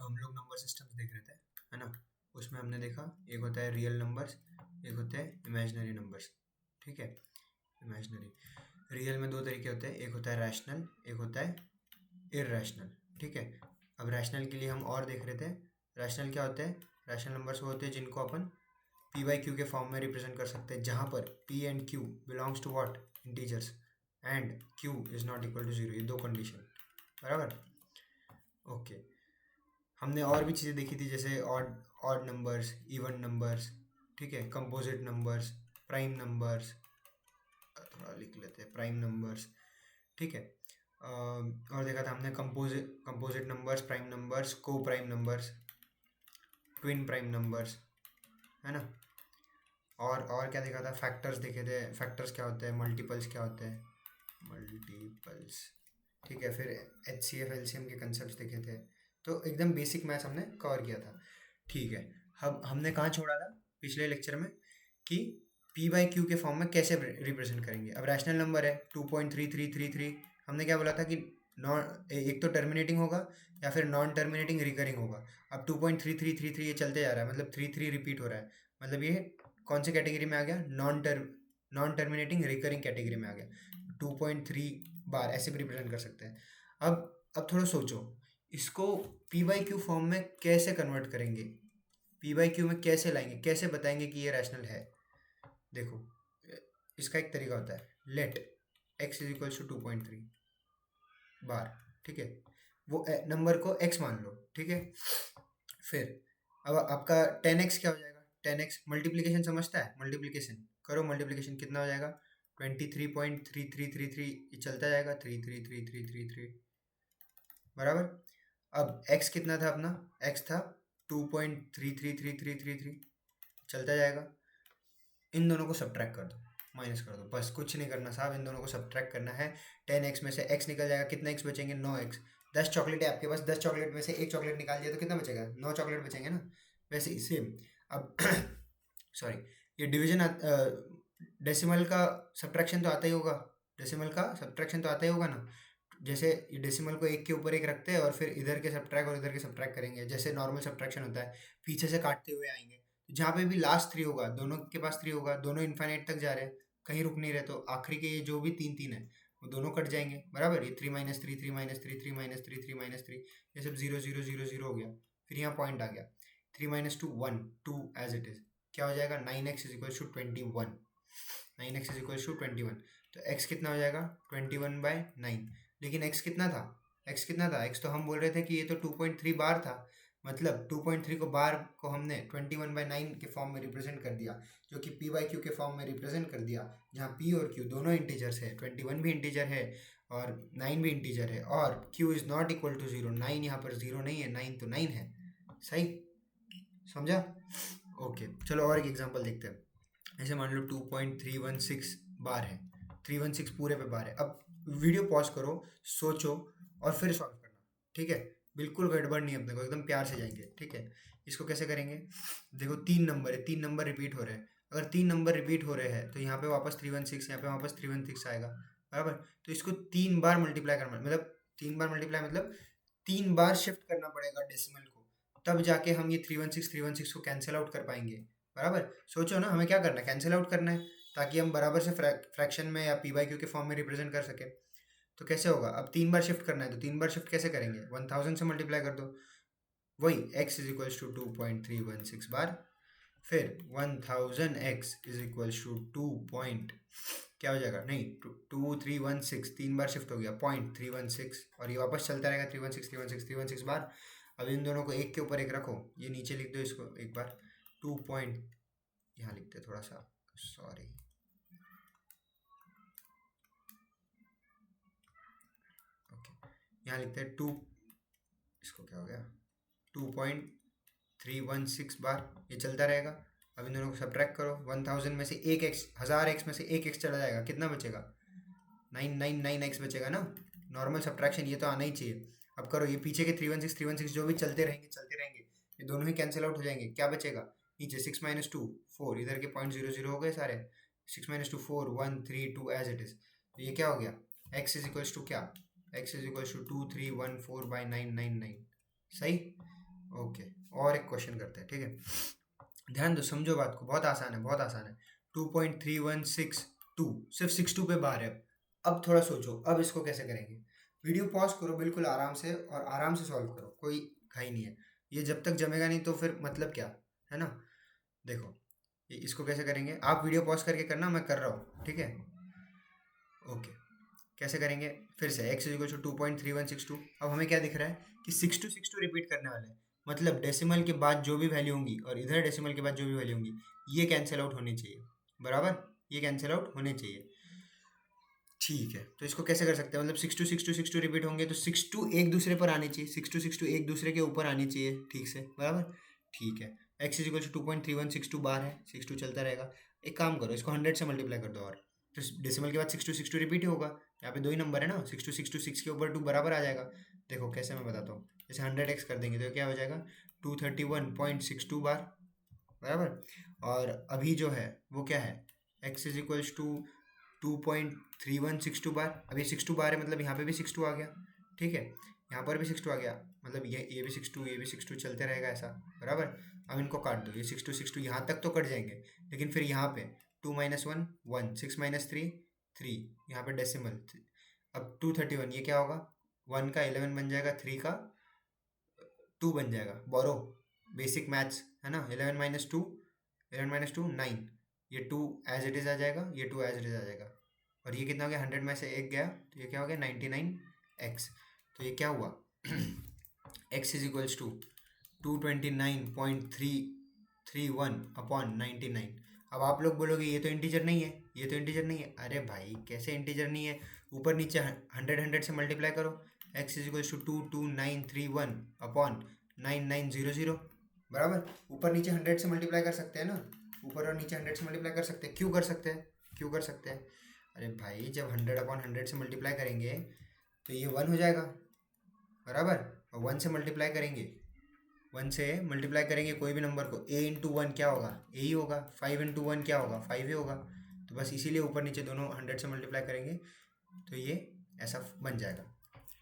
हम लोग number systems देख रहे थे, है ना। उसमें हमने देखा एक होता है रियल नंबर्स, एक होते हैं इमेजिनरी नंबर्स। ठीक है, इमेजिनरी। रियल में दो तरीके होते हैं, एक होता है रैशनल, एक होता है इररेशनल। ठीक है, अब रैशनल के लिए हम और देख रहे थे। रैशनल क्या होते हैं? रैशनल नंबर्स वो होते हैं जिनको अपन पी बाई क्यू के फॉर्म में रिप्रेजेंट कर सकते हैं, जहाँ पर P and Q belongs to what, integers, and Q is not equal to zero. ये दो कंडीशन, बराबर। ओके, हमने और भी चीज़ें देखी थी, जैसे odd odd numbers, even numbers, ठीक है, कंपोजिट नंबर्स, प्राइम नंबर्स, थोड़ा लिख लेते हैं, प्राइम नंबर्स। ठीक है, और देखा था हमने कंपोजिट नंबर्स, प्राइम नंबर्स, को prime numbers, twin prime numbers, है ना। और क्या देखा था? फैक्टर्स देखे थे। फैक्टर्स क्या होते हैं? मल्टीपल्स क्या होते हैं? मल्टीपल्स। ठीक है, फिर H C F L C M के कंसेप्ट देखे थे। तो एकदम बेसिक मैथ्स हमने कवर किया था। ठीक है, हम हमने कहाँ छोड़ा था पिछले लेक्चर में? कि पी बाई क्यू के फॉर्म में कैसे रिप्रेजेंट करेंगे। अब रैशनल नंबर है 2.3333, हमने क्या बोला था कि नॉन, एक तो टर्मिनेटिंग होगा या फिर नॉन टर्मिनेटिंग रिकरिंग होगा। अब 2.3333 ये चलते जा रहा है, मतलब 3 रिपीट हो रहा है, मतलब ये कौन से कैटेगरी में आ गया? नॉन टर्मिनेटिंग रिकरिंग कैटेगरी में आ गया। 2.3 बार ऐसे भी रिप्रेजेंट कर सकते हैं। अब थोड़ा सोचो, इसको पी बाई क्यू फॉर्म में कैसे कन्वर्ट करेंगे? पी बाई क्यू में कैसे लाएंगे, कैसे बताएंगे कि ये रैशनल है? देखो, इसका एक तरीका होता है, let X is equals to 2.3 bar. ठीक है, वो नंबर को x मान लो। ठीक है, फिर अब आपका 10x क्या हो जाएगा? 10x मल्टीप्लीकेशन समझता है? मल्टीप्लीकेशन करो, मल्टीप्लीकेशन कितना हो जाएगा? 23.3333, ये चलता जाएगा 333333, बराबर। अब x कितना था अपना? x था 2.333333, चलता जाएगा। इन दोनों को सब्ट्रैक्ट कर दो, माइनस कर दो, बस कुछ नहीं करना साहब, इन दोनों को सब्ट्रैक्ट करना है। 10x में से x निकल जाएगा, कितना x बचेंगे? 9x। 10 चॉकलेट है आपके पास, 10 चॉकलेट में से एक चॉकलेट निकाल दिया तो कितना बचेगा? 9 चॉकलेट बचेंगे ना। वैसे ही सेम। अब सॉरी, ये डिवीजन डेसिमल का सब्ट्रैक्शन तो आता ही होगा, डेसिमल का सब्ट्रैक्शन तो आता ही होगा ना। जैसे ये डेसिमल को एक के ऊपर एक रखते हैं और फिर इधर के सब्ट्रैक्ट और इधर के सब्ट्रैक्ट करेंगे, जैसे नॉर्मल सब्ट्रैक्शन होता है, पीछे से काटते हुए आएंगे। जहाँ पे भी लास्ट 3 होगा, दोनों के पास 3 होगा, दोनों इन्फाइनाइट तक जा रहे हैं, कहीं रुक नहीं रहे, तो आखिरी के ये जो भी 3 3 है वो दोनों कट जाएंगे, बराबर। ये 3 माइनस 3, 3 माइनस 3, 3 माइनस 3, 3 माइनस 3, ये सब 0 0 0 0 हो गया। फिर यहाँ पॉइंट आ गया, 3 माइनस 2 1, 2 एज इट इज। क्या हो जाएगा? 9x is equal to 21, 9x is equal to 21। तो x कितना हो जाएगा? 21/9। लेकिन x कितना था? x कितना था? x तो हम बोल रहे थे कि ये तो 2.3 बार था, मतलब 2.3 को बार को हमने 21/9 के फॉर्म में रिप्रेजेंट कर दिया, जो कि p बाई क्यू के फॉर्म में रिप्रेजेंट कर दिया, जहाँ p और q दोनों इंटीजर्स है, 21 भी इंटीजर है और 9 भी इंटीजर है, और q is not equal to 0। 9 यहाँ पर 0 नहीं है, 9 तो 9 है। सही समझा? ओके, चलो और एक एग्जांपल देखते हैं। ऐसे मान लो 2.316 बार है, 316 पूरे पे बार है। अब वीडियो पॉज करो, सोचो और फिर सॉल्व करना। ठीक है, बिल्कुल गड़बड़ नहीं है, अपने को एकदम प्यार से जाएंगे। ठीक है, इसको कैसे करेंगे? देखो 3 नंबर है, 3 नंबर रिपीट हो रहे हैं। अगर 3 नंबर रिपीट हो रहे हैं तो यहाँ पे वापस 316, यहाँ पे वापस 316 आएगा, बराबर। तो इसको 3 बार मल्टीप्लाई करना, मतलब 3 बार मल्टीप्लाई मतलब 3 बार शिफ्ट करना पड़ेगा डेसिमल को, तब जाके हम ये 316 को कैंसिल आउट कर पाएंगे, बराबर। सोचो ना, हमें क्या करना है? कैंसिल आउट करना है, ताकि हम बराबर से फ्रैक्शन में या पी बाई क्यू के फॉर्म में रिप्रेजेंट कर सके। तो कैसे होगा? अब 3 बार शिफ्ट करना है, तो 3 बार शिफ्ट कैसे करेंगे? 1000 से मल्टीप्लाई कर दो, वही x इज इक्वल्स टू 2.316 बार। फिर 1000x is equals to 2 point क्या हो जाएगा? नहीं, 2316, 3 बार शिफ्ट हो गया, 0.316, और ये वापस चलता रहेगा 316 316 316 बार। अब इन दोनों को एक के ऊपर एक रखो, ये नीचे लिख दो इसको एक बार, 2 पॉइंट, यहाँ लिखते थोड़ा सा, सॉरी, ओके, यहाँ लिखते हैं 2, इसको क्या हो गया? 2.316 बार, ये चलता रहेगा। अब इन दोनों को सब्ट्रैक्ट करो, 1000 में से एक x, 1000x में से एक x चला जाएगा, कितना बचेगा? 999x बचेगा ना। नॉर्मल सब्ट्रैक्शन ये तो आना ही चाहिए। अब करो, ये पीछे के 316 जो भी चलते रहेंगे चलते रहेंगे, ये दोनों ही कैंसिल आउट हो जाएंगे। क्या बचेगा नीचे? 6 माइनस 2 4, इधर के 0.00 हो गए सारे, 6 माइनस 2 4 1 3 2 एज इट इज। तो ये क्या हो गया? x इज इक्वल्स टू क्या? x is equals to 2314/999। सही। ओके, और एक क्वेश्चन करते हैं, ठीक है। ध्यान दो, समझो बात को, बहुत आसान है, बहुत आसान है। 2.3162 सिर्फ 62 पे बार है। अब थोड़ा सोचो, अब इसको कैसे करेंगे। वीडियो पॉज करो बिल्कुल आराम से, और आराम से सॉल्व करो, कोई घाई नहीं है। ये जब तक जमेगा नहीं तो फिर मतलब क्या, है ना। देखो, इसको कैसे करेंगे, आप वीडियो पॉज करके करना, मैं कर रहा हूँ, ठीक है। ओके, कैसे करेंगे, फिर से x इज इक्वल टू 2.3162। अब हमें क्या दिख रहा है कि 6262 रिपीट करने वाले हैं, मतलब डेसिमल के बाद जो भी वैल्यू होंगी और इधर डेसिमल के बाद जो भी वैल्यू होंगी, ये कैंसिल आउट होनी चाहिए, बराबर, ये कैंसिल आउट होने चाहिए। ठीक है, तो इसको कैसे कर सकते हैं, मतलब 6262 रिपीट होंगे तो 62 एक दूसरे पर आनी चाहिए, 6262 एक दूसरे के ऊपर आनी चाहिए, ठीक से, बराबर। ठीक है, x इज इक्वल टू 2.3162 बार है, 62 चलता रहेगा। एक काम करो, इसको 100 से मल्टीप्लाई कर दो, और तो डेसिमल के बाद 6262 रिपीट ही होगा। यहाँ पे दो ही नंबर है ना, 6262 के ऊपर 2 बराबर आ जाएगा। देखो कैसे, मैं बताता हूँ। जैसे 100x कर देंगे तो क्या हो जाएगा, 231.62 बार, बराबर। और अभी जो है वो क्या है, x इज इक्वल्स टू 2.3162 बार। अभी 62 बार है, मतलब यहाँ पे भी 62 आ गया, ठीक है, यहाँ पर भी 62 आ गया, मतलब ये भी 62, ये भी 62 चलते रहेगा ऐसा, बराबर। अब इनको काट दो, ये 62 यहाँ तक तो कट जाएंगे, लेकिन फिर यहाँ पे 2 माइनस 1 1, 6 माइनस 3 3, यहाँ पे डेसिमल। अब 231, ये क्या होगा, 1 का 11 बन जाएगा, 3 का 2 बन जाएगा, बोरो, बेसिक मैथ्स है ना। 11 माइनस टू 9, ये 2 एज इट इज़ आ जाएगा, ये 2 एज इट इज़ आ जाएगा। और ये कितना हो गया, 100 में से एक गया तो ये क्या हो गया, 99x। तो ये क्या हुआ, x is equals to 229.331 upon 99। अब आप लोग बोलोगे ये तो इंटीजर नहीं है, ये तो इंटीजर नहीं है। अरे भाई कैसे इंटीजर नहीं है, ऊपर नीचे 100 से मल्टीप्लाई करो। x is equals to 22931 upon 9900, बराबर। ऊपर नीचे 100 से मल्टीप्लाई कर सकते हैं ना, ऊपर और नीचे 100 से मल्टीप्लाई कर सकते हैं, क्यों कर सकते हैं, क्यों कर सकते हैं। अरे भाई जब 100 अपॉन 100 से मल्टीप्लाई करेंगे तो ये 1 हो जाएगा, बराबर। और 1 से मल्टीप्लाई करेंगे, 1 से मल्टीप्लाई करेंगे कोई भी नंबर को, a इंटू 1 क्या होगा, a ही होगा। 5 इंटू 1 क्या होगा, 5 ही होगा। तो बस इसीलिए ऊपर नीचे दोनों 100 से मल्टीप्लाई करेंगे तो ये ऐसा बन जाएगा,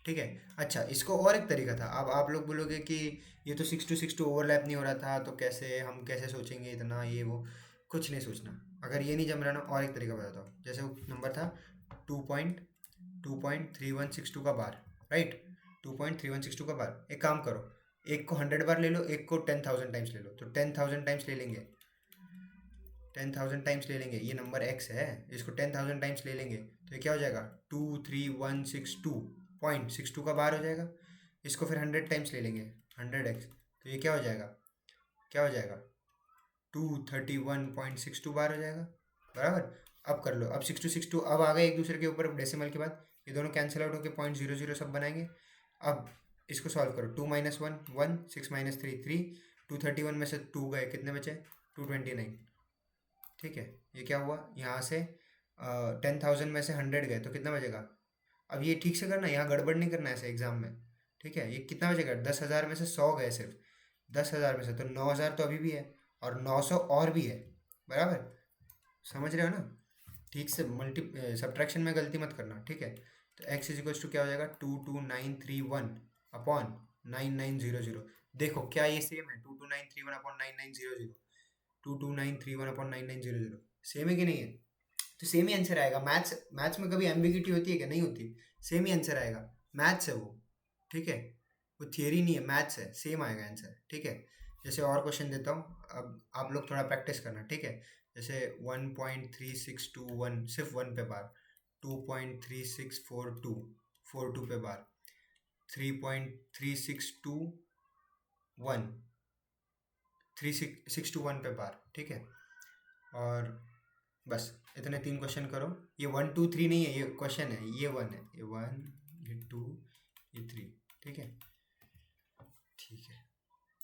ठीक है। अच्छा, इसको और एक तरीका था। अब आप लोग बोलोगे कि ये तो 6 to 6 ओवरलैप नहीं हो रहा था, तो कैसे हम कैसे सोचेंगे इतना, ये वो, कुछ नहीं सोचना। अगर ये नहीं जम रहा ना, और एक तरीका बताता हूँ। जैसे वो नंबर था 2.3162 का बार, राइट, 2.3162 का बार। एक काम करो, एक को 100 बार ले लो, एक को 10,000 टाइम्स ले लो, तो 10,000 टाइम्स ले लेंगे, 10,000 टाइम्स ले लेंगे। ये नंबर x है, इसको 10,000 टाइम्स ले लेंगे तो ये क्या हो जाएगा, 23162.62 का बार हो जाएगा। इसको फिर 100 टाइम्स ले लेंगे, 100x, तो ये क्या हो जाएगा, क्या हो जाएगा, 231.62 बार हो जाएगा, बराबर। अब कर लो, अब 6262 अब आ गए एक दूसरे के ऊपर डेसिमल के बाद, ये दोनों कैंसिल आउट होकर 0.00 सब बनाएंगे। अब इसको सॉल्व करो, 2 माइनस 1 1, 6 माइनस 3 3, 231 में से 2 गए, कितने बचे, 229, ठीक है। ये क्या हुआ, यहाँ से 10,000 में से 100 गए तो कितना बचेगा। अब ये ठीक से करना, यहाँ गड़बड़ नहीं करना ऐसे एग्जाम में, ठीक है। ये कितना बचेगा, 10,000 में से 100 गए सिर्फ, 10,000 में से, तो 9,000 तो अभी भी है, और 900 और भी है, बराबर। समझ रहे हो ना, ठीक से मल्टी सब्ट्रैक्शन में गलती मत करना, ठीक है। तो x इज इक्वल्स टू क्या हो जाएगा, 22931 अपॉन 9900। देखो क्या ये सेम है, 22931 अपॉन 9900, 22931 अपॉन 9900 सेम है कि नहीं है। तो सेम ही आंसर आएगा। मैथ्स मैथ्स में कभी एम्बिगिटी होती है क्या, नहीं होती, सेम ही आंसर आएगा। मैथ्स है वो, ठीक है, वो थियरी नहीं है, मैथ्स है, सेम आएगा आंसर, ठीक है। जैसे और क्वेश्चन देता हूँ, अब आप लोग थोड़ा प्रैक्टिस करना, ठीक है। जैसे 1.3621 सिर्फ 1 पे बार, 2.3642 42 पे बार, 3.3621 3621 पे बार, ठीक है। और बस इतने 3 क्वेश्चन करो। ये 1 2 3 नहीं है, ये क्वेश्चन है, ये 1 है, ये 1 ये 2 ये 3, ठीक है, ठीक है।